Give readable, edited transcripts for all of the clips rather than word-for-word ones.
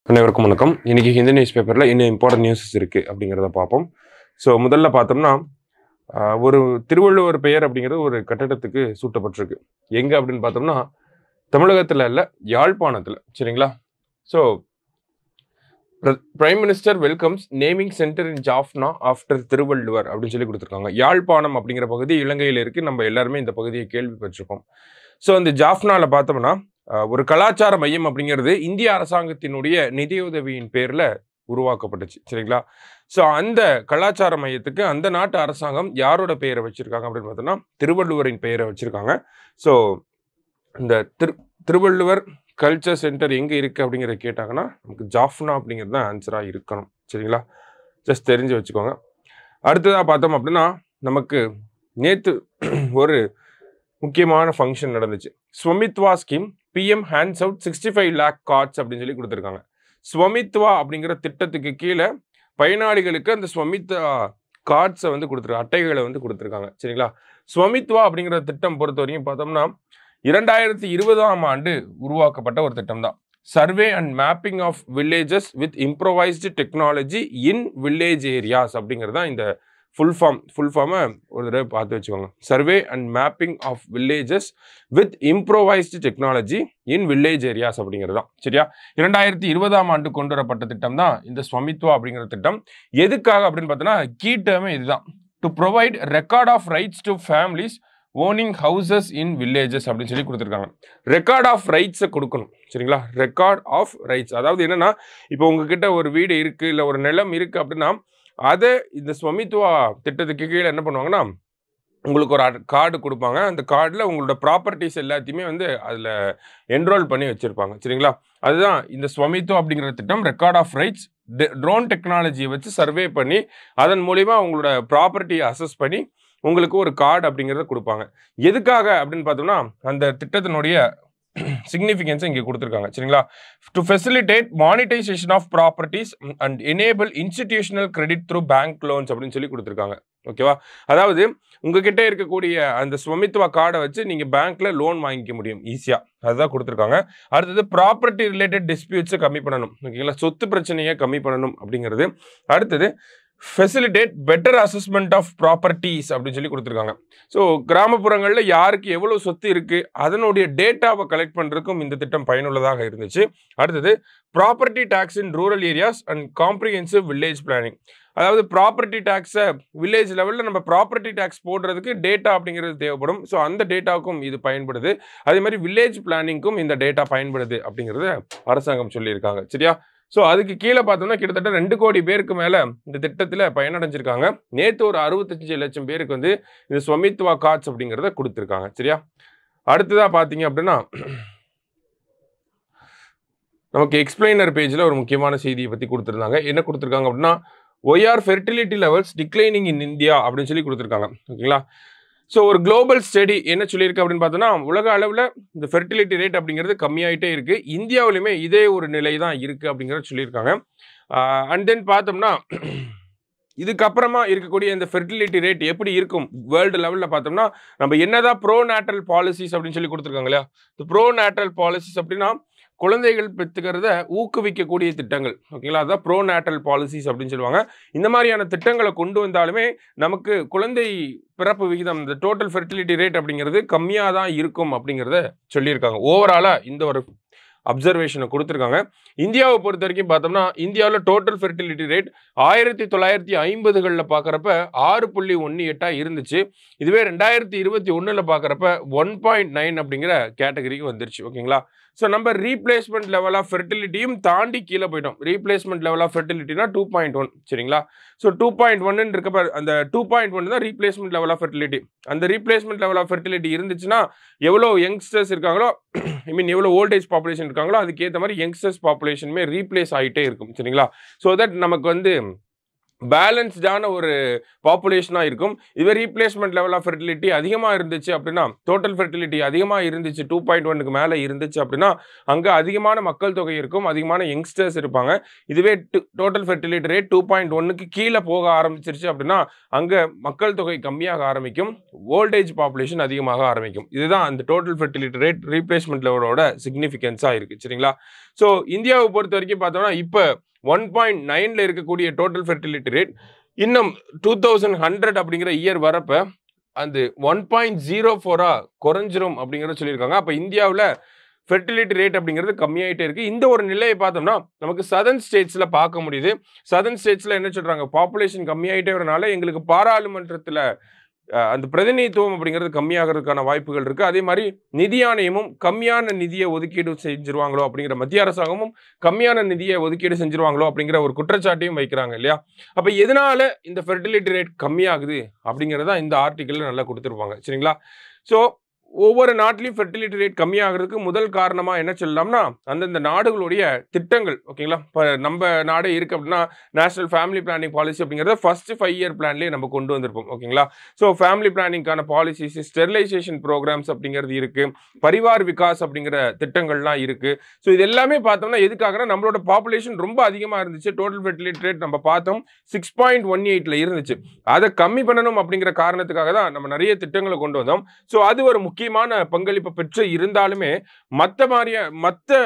அனைவருக்கும் வணக்கம். இன்னைக்கு ஹிந்து நியூஸ் பேப்பரில் இன்னும் இம்பார்ட்டன்ட் நியூஸஸ் இருக்குது அப்படிங்கிறத பார்ப்போம். ஸோ முதல்ல பார்த்தோம்னா ஒரு திருவள்ளுவர் பெயர் அப்படிங்கிறது ஒரு கட்டடத்துக்கு சூட்டப்பட்டிருக்கு. எங்கே அப்படின்னு பார்த்தோம்னா தமிழகத்தில் இல்லை, யாழ்ப்பாணத்தில். சரிங்களா? So prime minister welcomes naming centre in Jaffna after Thiruvalluvar அப்படின்னு சொல்லி கொடுத்துருக்காங்க. யாழ்ப்பாணம் அப்படிங்கிற பகுதி இலங்கையில் இருக்குது. நம்ம எல்லாருமே இந்த பகுதியை கேள்விப்பட்டிருக்கோம். ஸோ அந்த ஜாஃப்னாவில் பார்த்தோம்னா ஒரு கலாச்சார மையம் அப்படிங்கிறது இந்திய அரசாங்கத்தினுடைய நிதியுதவியின் பேரில் உருவாக்கப்பட்டுச்சு. சரிங்களா? ஸோ அந்த கலாச்சார மையத்துக்கு அந்த நாட்டு அரசாங்கம் யாரோட பெயரை வச்சிருக்காங்க அப்படின்னு பார்த்தோம்னா திருவள்ளுவரின் பெயரை வச்சிருக்காங்க. ஸோ இந்த திருவள்ளுவர் கல்ச்சர் சென்டர் எங்கே இருக்குது அப்படிங்கிறத கேட்டாங்கன்னா நமக்கு ஜாஃப்னா அப்படிங்கிறது தான் ஆன்சராக இருக்கணும். சரிங்களா? ஜஸ்ட் தெரிஞ்சு வச்சுக்கோங்க. அடுத்ததாக பார்த்தோம் அப்படின்னா நமக்கு நேற்று ஒரு முக்கியமான ஃபங்க்ஷன் நடந்துச்சு. Svamitva scheme PM hands out 65 lakh cards அப்படின்னு சொல்லி கொடுத்துருக்காங்க. ஸ்வமித்வா அப்படிங்கிற திட்டத்துக்கு கீழே பயனாளிகளுக்கு அந்த ஸ்வமித்வா கார்ட்ஸை வந்து கொடுத்துருக்காங்க, அட்டைகளை வந்து கொடுத்துருக்காங்க. சரிங்களா? ஸ்வமித்வா அப்படிங்கிற திட்டம் பொறுத்த வரைக்கும் பார்த்தோம்னா 2020ஆம் ஆண்டு உருவாக்கப்பட்ட ஒரு திட்டம் தான். Survey and mapping of villages with improvised technology in village areas அப்படிங்கிறது தான் இந்த ஃபுல் ஃபார்மை ஒரு தடவை பார்த்து வச்சுக்கோங்க. Survey and mapping of villages with improvised technology in village areas அப்படிங்கிறது தான். சரியா? 2020ஆம் ஆண்டு கொண்டு வரப்பட்ட திட்டம் தான் இந்த ஸ்வமித்வா அப்படிங்கிற திட்டம். எதுக்காக அப்படின்னு பார்த்தோன்னா கீ டேர்மே இதுதான். To provide record of rights to families owning houses in villages அப்படின்னு சொல்லி கொடுத்துருக்காங்க. ரெக்கார்ட் ஆஃப் ரைட்ஸை கொடுக்கணும். சரிங்களா? ரெக்கார்ட் ஆஃப் ரைட்ஸ் அதாவது என்னன்னா, இப்போ உங்ககிட்ட ஒரு வீடு இருக்குது இல்லை ஒரு நிலம் இருக்குது அப்படின்னா அதை இந்த ஸ்வமித்வா திட்டத்துக்கு கீழே என்ன பண்ணுவாங்கன்னா உங்களுக்கு ஒரு கார்டு கொடுப்பாங்க. அந்த கார்டில் உங்களோட ப்ராப்பர்ட்டிஸ் எல்லாத்தையுமே வந்து அதில் என்ரோல் பண்ணி வச்சுருப்பாங்க. சரிங்களா? அதுதான் இந்த ஸ்வமித்வா அப்படிங்கிற திட்டம். ரெக்கார்ட் ஆஃப் ரைட்ஸ் ட்ரோன் டெக்னாலஜியை வச்சு சர்வே பண்ணி அதன் மூலிமா உங்களோட ப்ராப்பர்ட்டியை அசஸ் பண்ணி உங்களுக்கு ஒரு கார்டு அப்படிங்கிறத கொடுப்பாங்க. எதுக்காக அப்படின்னு பார்த்தோம்னா அந்த திட்டத்தினுடைய சிக்னிஃபிகன்ஸை இங்கே கொடுத்துருக்காங்க. சரிங்களா? To facilitate monetization of properties and enable institutional credit through bank loans அப்படின்னு சொல்லி கொடுத்துருக்காங்க. ஓகேவா? அதாவது உங்ககிட்ட இருக்கக்கூடிய அந்த ஸ்வமித்வா கார்டை வச்சு நீங்கள் பேங்க்ல லோன் வாங்கிக்க முடியும் ஈஸியாக. அதுதான் கொடுத்துருக்காங்க. அடுத்தது ப்ராப்பர்ட்டி ரிலேட்டட் டிஸ்பியூட்ஸை கம்மி பண்ணணும். ஓகேங்களா? சொத்து பிரச்சனையை கம்மி பண்ணணும் அப்படிங்கிறது. அடுத்தது facilitate better assessment of properties அப்படின்னு சொல்லி கொடுத்துருக்காங்க. ஸோ கிராமப்புறங்களில் யாருக்கு எவ்வளோ சொத்து இருக்குது அதனுடைய டேட்டாவை கலெக்ட் பண்ணுறதுக்கும் இந்த திட்டம் பயனுள்ளதாக இருந்துச்சு. அடுத்தது property tax in rural areas and comprehensive village planning. அதாவது ப்ராப்பர்ட்டி டேக்ஸை வில்லேஜ் லெவலில் நம்ம ப்ராப்பர்ட்டி டேக்ஸ் போடுறதுக்கு டேட்டா அப்படிங்கிறது தேவைப்படும். ஸோ அந்த டேட்டாவுக்கும் இது பயன்படுது. அதே மாதிரி வில்லேஜ் பிளானிங்க்கும் இந்த டேட்டா பயன்படுது அப்படிங்கிறத அரசாங்கம் சொல்லியிருக்காங்க. சரியா? ஸோ அதுக்கு கீழே பார்த்தோம்னா கிட்டத்தட்ட 2 கோடி பேருக்கு மேலே இந்த திட்டத்தில் பயனடைஞ்சிருக்காங்க. நேற்று ஒரு 65 லட்சம் பேருக்கு வந்து இந்த ஸ்வமித்வா கார்ட்ஸ் அப்படிங்கிறத கொடுத்துருக்காங்க. சரியா? அடுத்ததாக பார்த்தீங்க அப்படின்னா நமக்கு எக்ஸ்பிளைனர் பேஜில் ஒரு முக்கியமான செய்தியை பற்றி கொடுத்துருந்தாங்க. என்ன கொடுத்துருக்காங்க அப்படின்னா YR fertility levels declining in India அப்படின்னு சொல்லி கொடுத்துருக்காங்க. ஓகேங்களா? ஸோ ஒரு குளோபல் ஸ்டடி என்ன சொல்லியிருக்கு அப்படின்னு பார்த்தோன்னா உலக அளவில் இந்த ஃபெர்டிலிட்டி ரேட் அப்படிங்கிறது கம்மியாயிட்டே இருக்குது. இந்தியாவிலுமே இதே ஒரு நிலை தான் இருக்குது அப்படிங்கிறத சொல்லியிருக்காங்க. அண்ட் தென் பார்த்தோம்னா இதுக்கப்புறமா இருக்கக்கூடிய இந்த ஃபெர்டிலிட்டி ரேட் எப்படி இருக்கும் வேர்ல்டு லெவலில் பார்த்தோம்னா நம்ம என்னதான் ப்ரோ நேட்டரல் பாலிசிஸ் அப்படின்னு சொல்லி கொடுத்துருக்காங்க இல்லையா? இந்த ப்ரோ நேட்டரல் பாலிசிஸ் அப்படின்னா குழந்தைகள் பெற்றுக்கிறத ஊக்குவிக்கக்கூடிய திட்டங்கள். ஓகேங்களா? அதுதான் ப்ரோ நேட்டரல் பாலிசிஸ் அப்படின்னு சொல்லுவாங்க. இந்த மாதிரியான திட்டங்களை கொண்டு வந்தாலுமே நமக்கு குழந்தை பிறப்பு விகிதம் இந்த டோட்டல் ஃபெர்டிலிட்டி ரேட் அப்படிங்கிறது கம்மியாக தான் இருக்கும் அப்படிங்கிறத சொல்லியிருக்காங்க. ஓவராலாக இந்த ஒரு அப்சர்வேஷனை கொடுத்துருக்காங்க. இந்தியாவை பொறுத்த வரைக்கும் பார்த்தோம்னா இந்தியாவில் டோட்டல் ஃபெர்டிலிட்டி ரேட் 1950களில் பார்க்குறப்ப 6.18 இருந்துச்சு. இதுவே 2021 பார்க்குறப்ப 1.9 அப்படிங்கிற கேட்டகரிக்கு வந்துருச்சு. ஓகேங்களா? ஸோ நம்ம ரீப்ளேஸ்மெண்ட் லெவல் ஆஃப் ஃபெர்டிலிட்டியும் தாண்டி கீழே போயிட்டோம். ரீப்ளேஸ்மெண்ட் லெவல் ஆஃப் ஃபெர்டிலிட்டினா 2.1. சரிங்களா? ஸோ 2.1 இருக்கப்ப அந்த 2.1 தான் ரீப்ளேஸ்மெண்ட் லெவல் ஆஃப் ஃபெர்டிலிட்டி. அந்த ரீப்ளேஸ்மெண்ட் லெவல் ஆஃப் ஃபெர்டிலிட்டி இருந்துச்சுன்னா எவ்வளோ யங்ஸ்டர்ஸ் இருக்காங்களோ எவ்வளோ ஓல்டேஜ் பாப்புலேஷன் இருக்காங்களோ அதுக்கேற்ற மாதிரி யங்ஸ்டர்ஸ் பாப்புலேஷனுமே ரீப்ளேஸ் ஆகிட்டே இருக்கும். சரிங்களா? ஸோ தட் நமக்கு வந்து பேலன்ஸ்டான ஒரு பாப்புலேஷனாக இருக்கும். இதுவே ரீப்ளேஸ்மெண்ட் லெவல் ஆஃப் ஃபெர்டிலிட்டி அதிகமாக இருந்துச்சு அப்படின்னா, டோட்டல் ஃபெர்டிலிட்டி அதிகமாக இருந்துச்சு 2.1க்கு மேலே இருந்துச்சு அப்படின்னா, அங்கே அதிகமான மக்கள் தொகை இருக்கும், அதிகமான யங்ஸ்டர்ஸ் இருப்பாங்க. இதுவே டோட்டல் ஃபெர்டிலிட்டி ரேட் 2.1க்கு கீழே போக ஆரம்பிச்சிருச்சு அப்படின்னா, அங்கே மக்கள் தொகை கம்மியாக ஆரம்பிக்கும், ஓல்டேஜ் பாப்புலேஷன் அதிகமாக ஆரம்பிக்கும். இதுதான் அந்த டோட்டல் ஃபெர்டிலிட்டி ரேட் ரீப்ளேஸ்மெண்ட் லெவலோட சிக்னிஃபிகன்ஸாக இருக்குது. சரிங்களா? ஸோ இந்தியாவை பொறுத்த வரைக்கும் பார்த்தோம்னா இப்போ 1.9ல இருக்கக்கூடிய டோட்டல் ஃபெர்டிலிட்டி ரேட் இன்னும் 2100 அப்படிங்கிற இயர் வரப்ப அந்த 1.04 குறைஞ்சிரும் அப்படிங்கிறத சொல்லியிருக்காங்க. அப்போ இந்தியாவில் ஃபெர்டிலிட்டி ரேட் அப்படிங்கிறது கம்மியாயிட்டே இருக்கு. இந்த ஒரு நிலையை பார்த்தோம்னா நமக்கு சதர்ன் ஸ்டேட்ஸில் பார்க்க முடியுது. சதர்ன் ஸ்டேட்ஸில் என்ன சொல்றாங்க, பாப்புலேஷன் கம்மியாயிட்டே வரனால எங்களுக்கு பாராளுமன்றத்தில் அந்த பிரதிநிதித்துவம் அப்படிங்கிறது கம்மியாகிறதுக்கான வாய்ப்புகள் இருக்கு. அதே மாதிரி நிதி ஆணையமும் கம்மியான நிதியை ஒதுக்கீடு செஞ்சிருவாங்களோ அப்படிங்கிற, மத்திய அரசாங்கமும் கம்மியான நிதியை ஒதுக்கீடு செஞ்சிருவாங்களோ அப்படிங்கிற ஒரு குற்றச்சாட்டையும் வைக்கிறாங்க இல்லையா? அப்ப எதனால இந்த ஃபெர்டிலிட்டி ரேட் கம்மியாகுது அப்படிங்கிறத இந்த ஆர்டிக்கல்ல நல்லா கொடுத்துருப்பாங்க. சரிங்களா? ஸோ ஒவ்வொரு நாட்டிலையும் ஃபெர்டிலிட்டி ரேட் கம்மியாகிறதுக்கு முதல் காரணமாக என்ன சொல்லலாம்னா அந்தந்த நாடுகளுடைய திட்டங்கள். ஓகேங்களா? இப்போ நம்ம நாடே இருக்குது அப்படின்னா நேஷனல் ஃபேமிலி பிளானிங் பாலிசி அப்படிங்கிறத ஃபர்ஸ்ட் 5 இயர் பிளான்லேயே நம்ம கொண்டு வந்திருப்போம். ஓகேங்களா? ஸோ ஃபேமிலி பிளானிங்கான பாலிசிஸ், ஸ்டெரிலைசேஷன் ப்ரோக்ராம்ஸ் அப்படிங்கிறது இருக்குது, பரிவார் விகாஸ் அப்படிங்கிற திட்டங்கள்லாம் இருக்குது. ஸோ இது எல்லாமே பார்த்தோம்னா எதுக்காகனா நம்மளோட பாப்புலேஷன் ரொம்ப அதிகமாக இருந்துச்சு. டோட்டல் ஃபெர்டிலிட்டி ரேட் நம்ம பார்த்தோம் 6.18ல இருந்துச்சு. அதை கம்மி பண்ணணும் அப்படிங்கிற காரணத்துக்காக தான் நம்ம நிறைய திட்டங்களை கொண்டு வந்தோம். ஸோ அது ஒரு முக்கியமான பங்களிப்பு பெற்று இருந்தாலுமே மற்ற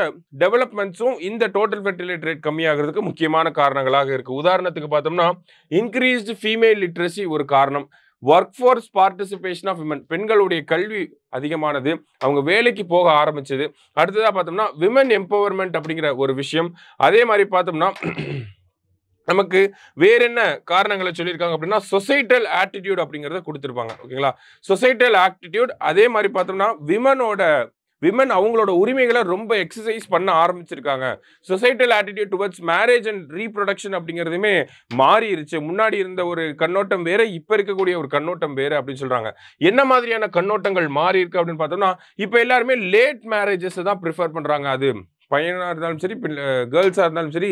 டெவலப்மெண்ட்ஸும் இந்த டோட்டல் ஃபெர்டிலிட்டி ரேட் கம்மியாகிறதுக்கு முக்கியமான காரணங்களாக இருக்கு. உதாரணத்துக்கு பார்த்தோம்னா இன்க்ரீஸ்டு ஃபீமேல் லிட்ரஸி ஒரு காரணம், work force participation of women, பெண்களுடைய கல்வி அதிகமானது, அவங்க வேலைக்கு போக ஆரம்பிச்சது. அடுத்ததாக பார்த்தோம்னா விமன் எம்பவர்மெண்ட் அப்படிங்கிற ஒரு விஷயம். அதே மாதிரி பார்த்தோம்னா நமக்கு வேற என்ன காரணங்களை சொல்லியிருக்காங்க அப்படின்னா சொசைட்டல் ஆட்டிடியூட் அப்படிங்கிறத கொடுத்துருப்பாங்க. ஓகேங்களா? Societal attitude. அதே மாதிரி பார்த்தோம்னா விமன் அவங்களோட உரிமைகளை ரொம்ப எக்ஸசைஸ் பண்ண ஆரம்பிச்சிருக்காங்க. Societal attitude towards marriage and reproduction அப்படிங்கிறதுமே மாறிடுச்சு. முன்னாடி இருந்த ஒரு கண்ணோட்டம் வேற, இப்போ இருக்கக்கூடிய ஒரு கண்ணோட்டம் வேற அப்படின்னு சொல்றாங்க. என்ன மாதிரியான கண்ணோட்டங்கள் மாறி இருக்கு அப்படின்னு பார்த்தோம்னா இப்போ எல்லாருமே லேட் மேரேஜஸ் தான் ப்ரிஃபர் பண்றாங்க. அது பையனாக இருந்தாலும் சரி, கேர்ள்ஸாக இருந்தாலும் சரி,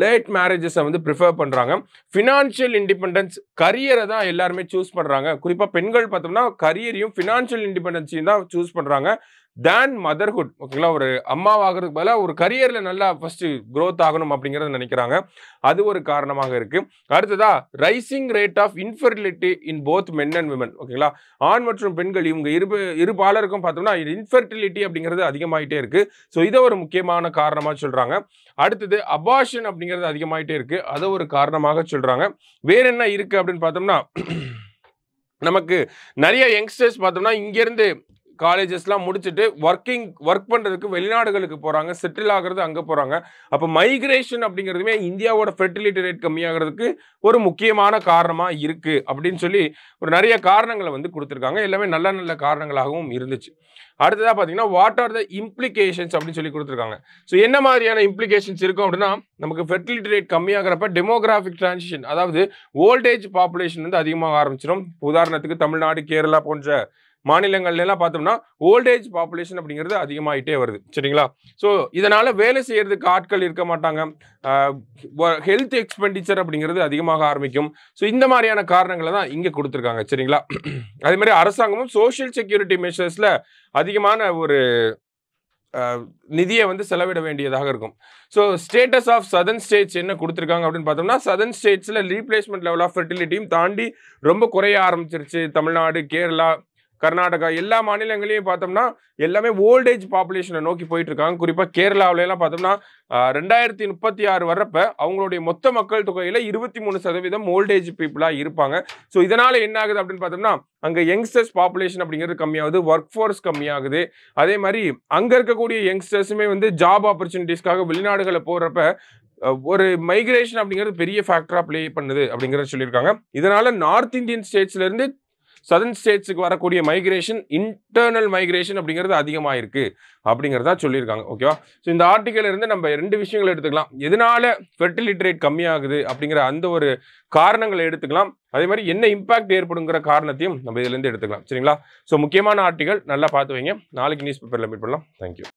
லேட் மேரேஜஸை வந்து ப்ரிஃபர் பண்ணுறாங்க. ஃபினான்ஷியல் இண்டிபெண்டன்ஸ், கரியரை தான் எல்லாருமே சூஸ் பண்ணுறாங்க. குறிப்பாக பெண்கள் பார்த்தோம்னா கரியரையும் ஃபினான்ஷியல் இண்டிபெண்டன்ஸையும் தான் சூஸ் பண்ணுறாங்க தேன் மதர்ஹுட். ஓகேங்களா? ஒரு அம்மாவாகிறதுக்கு பதிலாக ஒரு கரியரில் நல்லா ஃபஸ்ட்டு க்ரோத் ஆகணும் அப்படிங்கிறத நினைக்கிறாங்க. அது ஒரு காரணமாக இருக்கு. அடுத்ததா rising rate of infertility in both men and women. ஓகேங்களா? ஆண் மற்றும் பெண்கள் இவங்க இரு பாலருக்கும் பார்த்தோம்னா இன்ஃபெர்டிலிட்டி அப்படிங்கிறது அதிகமாயிட்டே இருக்கு. ஸோ இதை ஒரு முக்கியமான காரணமாக சொல்றாங்க. அடுத்தது அபார்ஷன் அப்படிங்கிறது அதிகமாயிட்டே இருக்கு, அதை ஒரு காரணமாக சொல்றாங்க. வேற என்ன இருக்கு அப்படின்னு பார்த்தோம்னா நமக்கு நிறைய யங்ஸ்டர்ஸ் பார்த்தோம்னா இங்கேருந்து காலேஜஸ்லாம் முடிச்சுட்டு ஒர்க் பண்ணுறதுக்கு வெளிநாடுகளுக்கு போகிறாங்க, செட்டில் ஆகிறது அங்கே போகிறாங்க. அப்போ மைக்ரேஷன் அப்படிங்கிறதுமே இந்தியாவோட ஃபெர்டிலிட்டி ரேட் கம்மியாகிறதுக்கு ஒரு முக்கியமான காரணமாக இருக்குது அப்படின்னு சொல்லி ஒரு நிறைய காரணங்களை வந்து கொடுத்துருக்காங்க. எல்லாமே நல்ல நல்ல காரணங்களாகவும் இருந்துச்சு. அடுத்ததாக பார்த்தீங்கன்னா வாட் ஆர் த இம்ப்ளிகேஷன்ஸ் அப்படின்னு சொல்லி கொடுத்துருக்காங்க. ஸோ என்ன மாதிரியான இம்ப்ளிகேஷன்ஸ் இருக்கும் அப்படின்னா நமக்கு ஃபெர்டிலிட்டி ரேட் கம்மியாகிறப்ப டெமோகிராஃபிக் டிரான்சிஷன், அதாவது ஓல்டேஜ் பாப்புலேஷன் வந்து அதிகமாக ஆரம்பிச்சிடும். உதாரணத்துக்கு தமிழ்நாடு, கேரளா போன்ற மாநிலங்கள்ல எல்லாம் பார்த்தோம்னா ஓல்டேஜ் பாப்புலேஷன் அப்படிங்கிறது அதிகமாயிட்டே வருது. சரிங்களா? ஸோ இதனால வேலை செய்யறதுக்கு ஆட்கள் இருக்க மாட்டாங்க, ஹெல்த் எக்ஸ்பெண்டிச்சர் அப்படிங்கிறது அதிகமாக ஆரம்பிக்கும். ஸோ இந்த மாதிரியான காரணங்களை தான் இங்கே கொடுத்துருக்காங்க. சரிங்களா? அதே மாதிரி அரசாங்கமும் சோஷியல் செக்யூரிட்டி மெஷர்ஸ்ல அதிகமான ஒரு நிதியை வந்து செலவிட வேண்டியதாக இருக்கும். So status of southern states என்ன கொடுத்துருக்காங்க அப்படின்னு பார்த்தோம்னா சதர்ன் ஸ்டேட்ஸில் ரீப்ளேஸ்மெண்ட் லெவல் ஆஃப் ஃபெர்டிலிட்டியும் தாண்டி ரொம்ப குறைய ஆரம்பிச்சிருச்சு. தமிழ்நாடு, கேரளா, கர்நாடகா எல்லா மாநிலங்களையும் பார்த்தோம்னா எல்லாமே ஓல்டேஜ் பாப்புலேஷனை நோக்கி போயிட்டு இருக்காங்க. குறிப்பாக கேரளாவிலாம் பார்த்தோம்னா 2036 வர்றப்ப அவங்களுடைய மொத்த மக்கள் தொகையில் 23% ஓல்டேஜ் பீப்புளாக இருப்பாங்க. ஸோ இதனால என்ன ஆகுது அப்படின்னு பார்த்தோம்னா அங்கே யங்ஸ்டர்ஸ் பாப்புலேஷன் அப்படிங்கிறது கம்மியாகுது, ஒர்க் ஃபோர்ஸ் கம்மியாகுது. அதே மாதிரி அங்கே இருக்கக்கூடிய யங்ஸ்டர்ஸுமே வந்து ஜாப் ஆப்பர்ச்சுனிட்டிஸ்க்காக வெளிநாடுகளை போகிறப்ப ஒரு மைக்ரேஷன் அப்படிங்கிறது பெரிய ஃபேக்டராக ப்ளே பண்ணுது அப்படிங்கிறத சொல்லியிருக்காங்க. இதனால நார்த் இந்தியன் ஸ்டேட்ஸ்ல இருந்து சதர்ன் ஸ்டேட்ஸுக்கு வரக்கூடிய மைக்ரேஷன், இன்டர்னல் மைக்ரேஷன் அப்படிங்கிறது அதிகமாக இருக்குது அப்படிங்கிறதா சொல்லியிருக்காங்க. ஓகேவா? ஸோ இந்த ஆர்டிக்கல் இருந்து நம்ம 2 விஷயங்கள் எடுத்துக்கலாம். எதனால ஃபெர்டிலிட்டி ரேட் கம்மியாகுது அப்படிங்கிற அந்த ஒரு காரணங்களை எடுத்துக்கலாம். அதே மாதிரி என்ன இம்பாக்ட் ஏற்படுங்கிற காரணத்தையும் நம்ம இதுலேருந்து எடுத்துக்கலாம். சரிங்களா? ஸோ முக்கியமான ஆர்டிக்கல் நல்லா பார்த்து வைங்க. நாளைக்கு நியூஸ் பேப்பரில் மீட் பண்ணலாம். தேங்க்யூ.